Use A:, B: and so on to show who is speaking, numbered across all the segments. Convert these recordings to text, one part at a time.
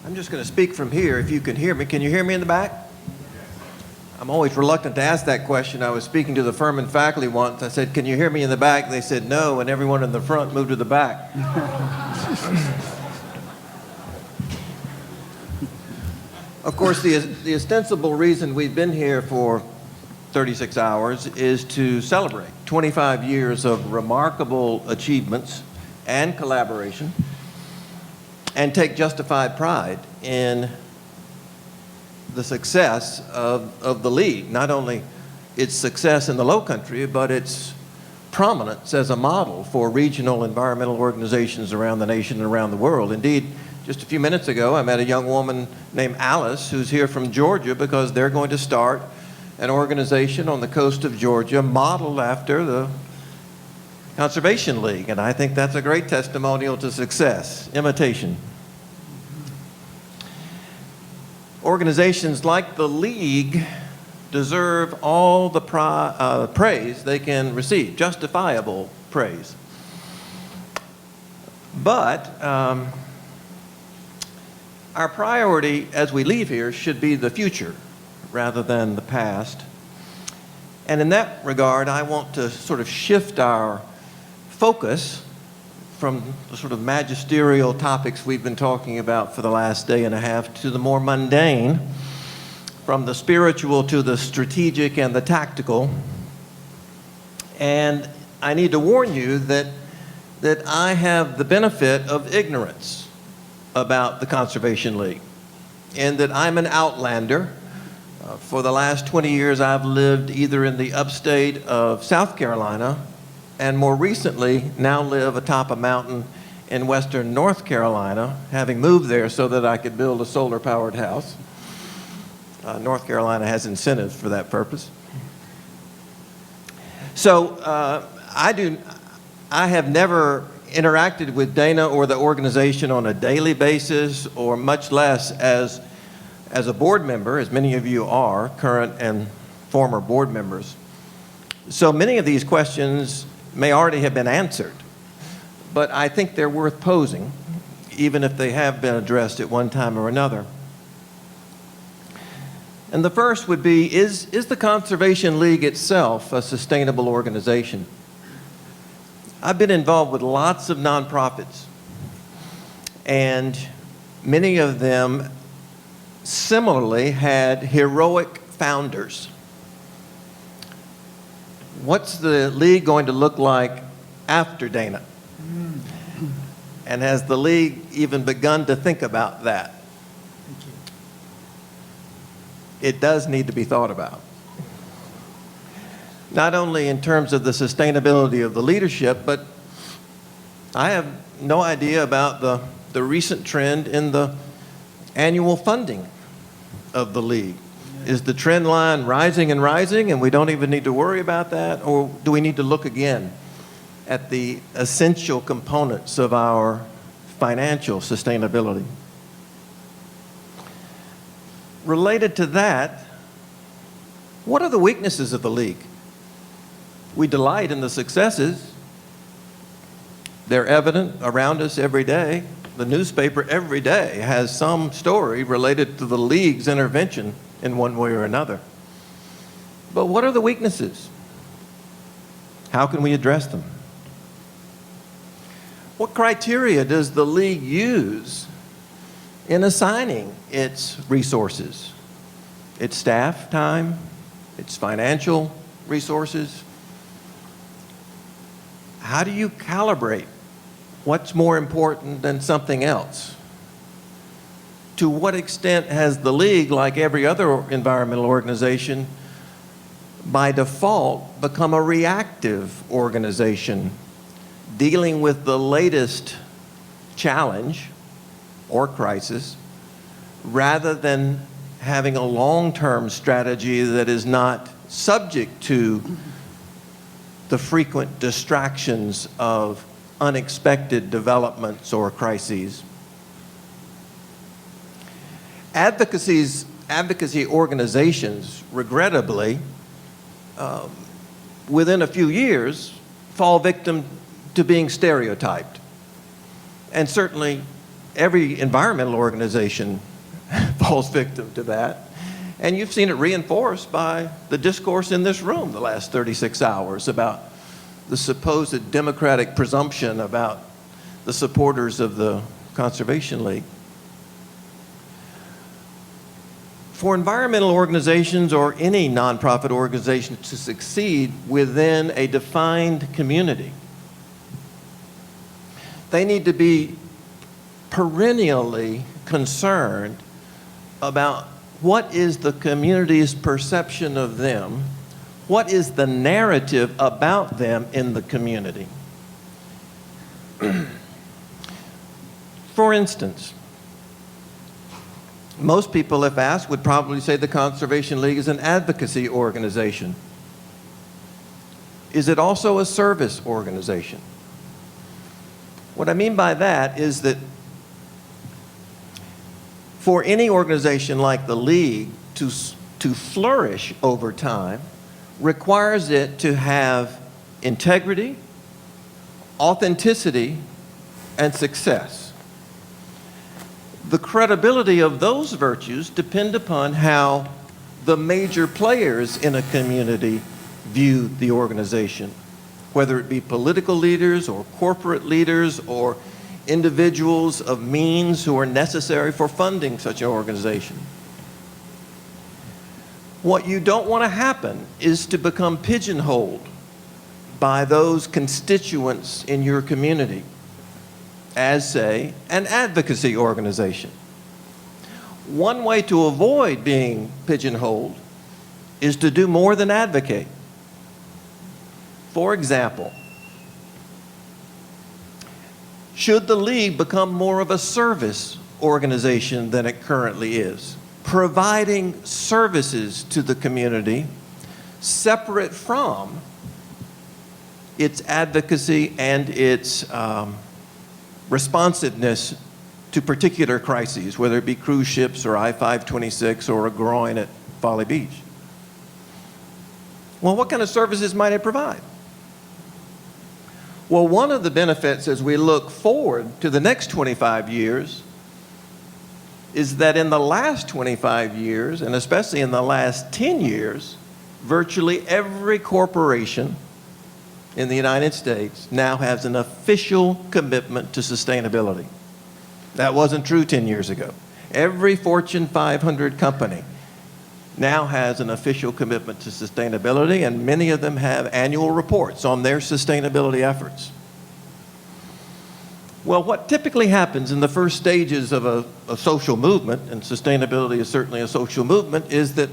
A: I'm just going to speak from here if you can hear me. Can you hear me in the back? I'm always reluctant to ask that question. I was speaking to the Furman faculty once. I said, can you hear me in the back? They said no, and everyone in the front moved to the back. Of course, the ostensible reason we've been here for 36 hours is to celebrate 25 years of remarkable achievements and collaboration, and take justified pride in the success of the League, not only its success in the Lowcountry, but its prominence as a model for regional environmental organizations around the nation and around the world. Indeed, just a few minutes ago, I met a young woman named Alice who's here from Georgia because they're going to start an organization on the coast of Georgia modeled after the Conservation League, and I think that's a great testimonial to success, imitation. Organizations like the League deserve all the praise they can receive, justifiable praise. But our priority as we leave here should be the future rather than the past. And in that regard, I want to sort of shift our focus from the sort of magisterial topics we've been talking about for the last day and a half to the more mundane, from the spiritual to the strategic and the tactical. And I need to warn you that I have the benefit of ignorance about the Conservation League, and that I'm an outlander. For the last 20 years, I've lived either in the upstate of South Carolina, and more recently now live atop a mountain in western North Carolina, having moved there so that I could build a solar-powered house. North Carolina has incentives for that purpose. So I have never interacted with Dana or the organization on a daily basis, or much less as a board member, as many of you are, current and former board members. So many of these questions may already have been answered, but I think they're worth posing, even if they have been addressed at one time or another. And the first would be, is the Conservation League itself a sustainable organization? I've been involved with lots of nonprofits, and many of them similarly had heroic founders. What's the League going to look like after Dana? And has the League even begun to think about that? It does need to be thought about. Not only in terms of the sustainability of the leadership, but I have no idea about the recent trend in the annual funding of the League. Is the trend line rising and rising and we don't even need to worry about that? Or do we need to look again at the essential components of our financial sustainability? Related to that, what are the weaknesses of the League? We delight in the successes. They're evident around us every day. The newspaper every day has some story related to the League's intervention in one way or another. But what are the weaknesses? How can we address them? What criteria does the League use in assigning its resources, its staff time, its financial resources? How do you calibrate what's more important than something else? To what extent has the League, like every other environmental organization, by default become a reactive organization, dealing with the latest challenge or crisis, rather than having a long-term strategy that is not subject to the frequent distractions of unexpected developments or crises? Advocacy organizations, regrettably, within a few years, fall victim to being stereotyped. And certainly every environmental organization falls victim to that. And you've seen it reinforced by the discourse in this room the last 36 hours about the supposed democratic presumption about the supporters of the Conservation League. For environmental organizations or any nonprofit organization to succeed within a defined community, they need to be perennially concerned about what is the community's perception of them, what is the narrative about them in the community. For instance, most people, if asked, would probably say the Conservation League is an advocacy organization. Is it also a service organization? What I mean by that is that for any organization like the League to flourish over time requires it to have integrity, authenticity, and success. The credibility of those virtues depend upon how the major players in a community view the organization, whether it be political leaders or corporate leaders or individuals of means who are necessary for funding such an organization. What you don't want to happen is to become pigeonholed by those constituents in your community as, say, an advocacy organization. One way to avoid being pigeonholed is to do more than advocate. For example, should the League become more of a service organization than it currently is, providing services to the community separate from its advocacy and its responsiveness to particular crises, whether it be cruise ships or I-526 or a groin at Folly Beach? Well, what kind of services might it provide? Well, one of the benefits as we look forward to the next 25 years is that in the last 25 years, and especially in the last 10 years, virtually every corporation in the United States now has an official commitment to sustainability. That wasn't true 10 years ago. Every Fortune 500 company now has an official commitment to sustainability, and many of them have annual reports on their sustainability efforts. Well, what typically happens in the first stages of a social movement, and sustainability is certainly a social movement, is that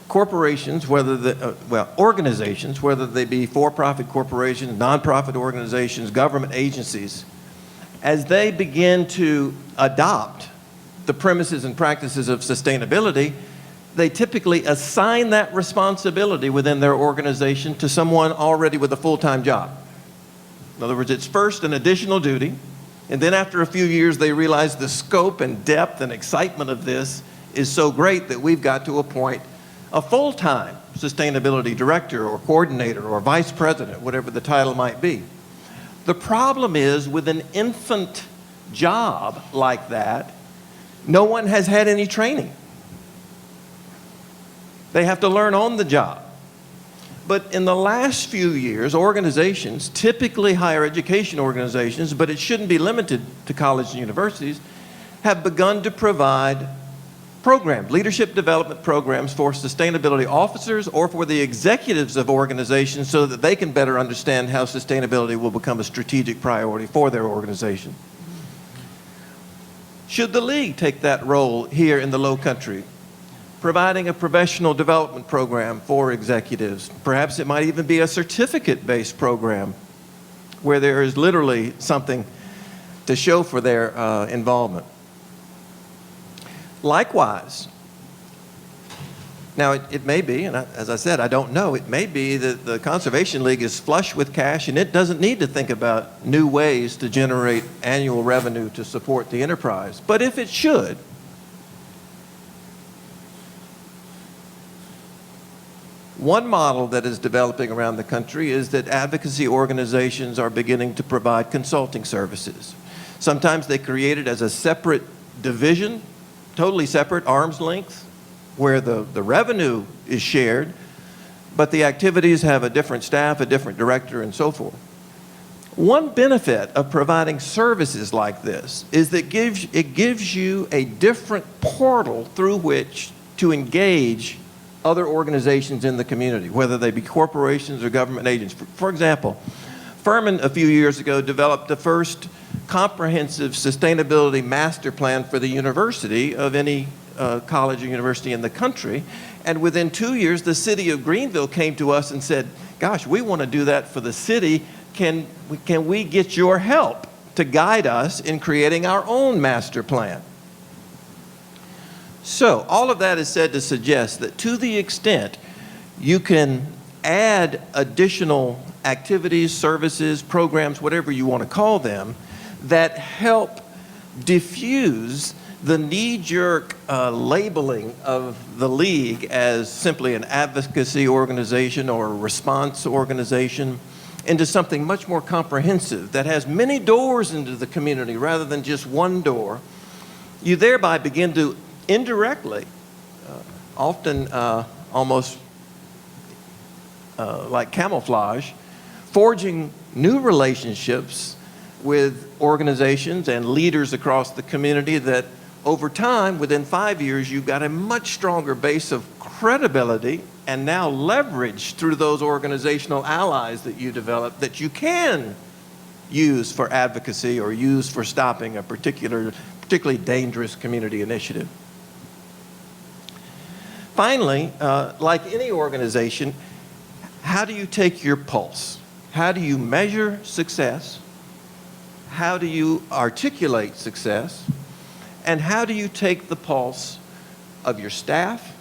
A: corporations, organizations, whether they be for-profit corporations, non-profit organizations, government agencies, as they begin to adopt the premises and practices of sustainability, they typically assign that responsibility within their organization to someone already with a full-time job. In other words, it's first an additional duty, and then after a few years they realize the scope and depth and excitement of this is so great that we've got to appoint a full-time sustainability director or coordinator or vice president, whatever the title might be. The problem is, with an infant job like that, no one has had any training. They have to learn on the job. But in the last few years, organizations, typically higher education organizations, but it shouldn't be limited to colleges and universities, have begun to provide programs, leadership development programs for sustainability officers or for the executives of organizations so that they can better understand how sustainability will become a strategic priority for their organization. Should the League take that role here in the Lowcountry, providing a professional development program for executives? Perhaps it might even be a certificate-based program where there is literally something to show for their involvement. Likewise, now it may be, and as I said, I don't know, it may be that the Conservation League is flush with cash and it doesn't need to think about new ways to generate annual revenue to support the enterprise. But if it should, one model that is developing around the country is that advocacy organizations are beginning to provide consulting services. Sometimes they create it as a separate division, totally separate, arm's length, where the revenue is shared, but the activities have a different staff, a different director, and so forth. One benefit of providing services like this is that it gives you a different portal through which to engage other organizations in the community, whether they be corporations or government agents. For example, Furman a few years ago developed the first comprehensive sustainability master plan for the university of any college or university in the country. And within 2 years, the city of Greenville came to us and said, gosh, we want to do that for the city. Can we get your help to guide us in creating our own master plan? So all of that is said to suggest that to the extent you can add additional activities, services, programs, whatever you want to call them, that help diffuse the knee-jerk labeling of the league as simply an advocacy organization or a response organization into something much more comprehensive that has many doors into the community rather than just one door, you thereby begin to indirectly, often almost like camouflage, forging new relationships with organizations and leaders across the community that over time, within 5 years, you've got a much stronger base of credibility and now leverage through those organizational allies that you develop that you can use for advocacy or use for stopping a particularly dangerous community initiative. Finally, like any organization, how do you take your pulse? How do you measure success? How do you articulate success? And how do you take the pulse of your staff,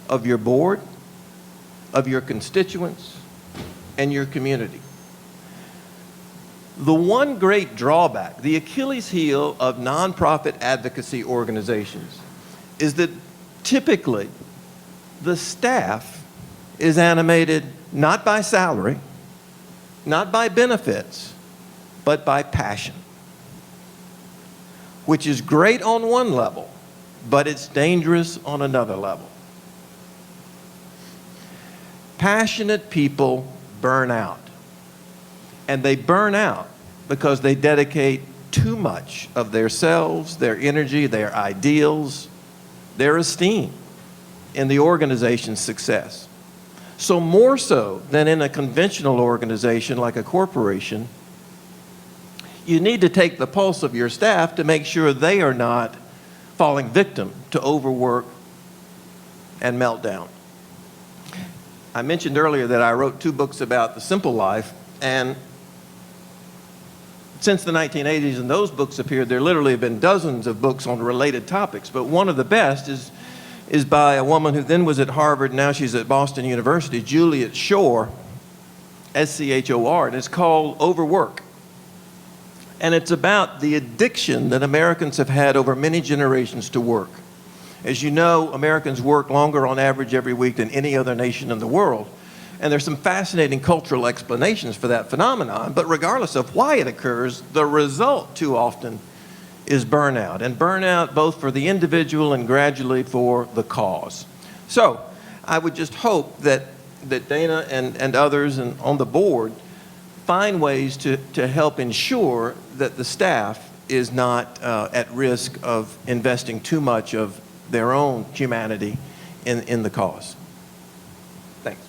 A: of your board, of your constituents, and your community? The one great drawback, the Achilles heel of nonprofit advocacy organizations, is that typically the staff is animated not by salary, not by benefits, but by passion, which is great on one level, but it's dangerous on another level. Passionate people burn out, and they burn out because they dedicate too much of themselves, their energy, their ideals, their esteem in the organization's success. So more so than in a conventional organization like a corporation, you need to take the pulse of your staff to make sure they are not falling victim to overwork and meltdown. I mentioned earlier that I wrote 2 books about the simple life, and since the 1980s and those books appeared, there literally have been dozens of books on related topics, but one of the best is by a woman who then was at Harvard, now she's at Boston University, Juliet Schor, S-C-H-O-R, and it's called Overworked. And it's about the addiction that Americans have had over many generations to work. As you know, Americans work longer on average every week than any other nation in the world. And there's some fascinating cultural explanations for that phenomenon, but regardless of why it occurs, the result too often is burnout. And burnout both for the individual and gradually for the cause. So I would just hope that Dana and others and on the board find ways to help ensure that the staff is not at risk of investing too much of their own humanity in the cause. Thanks.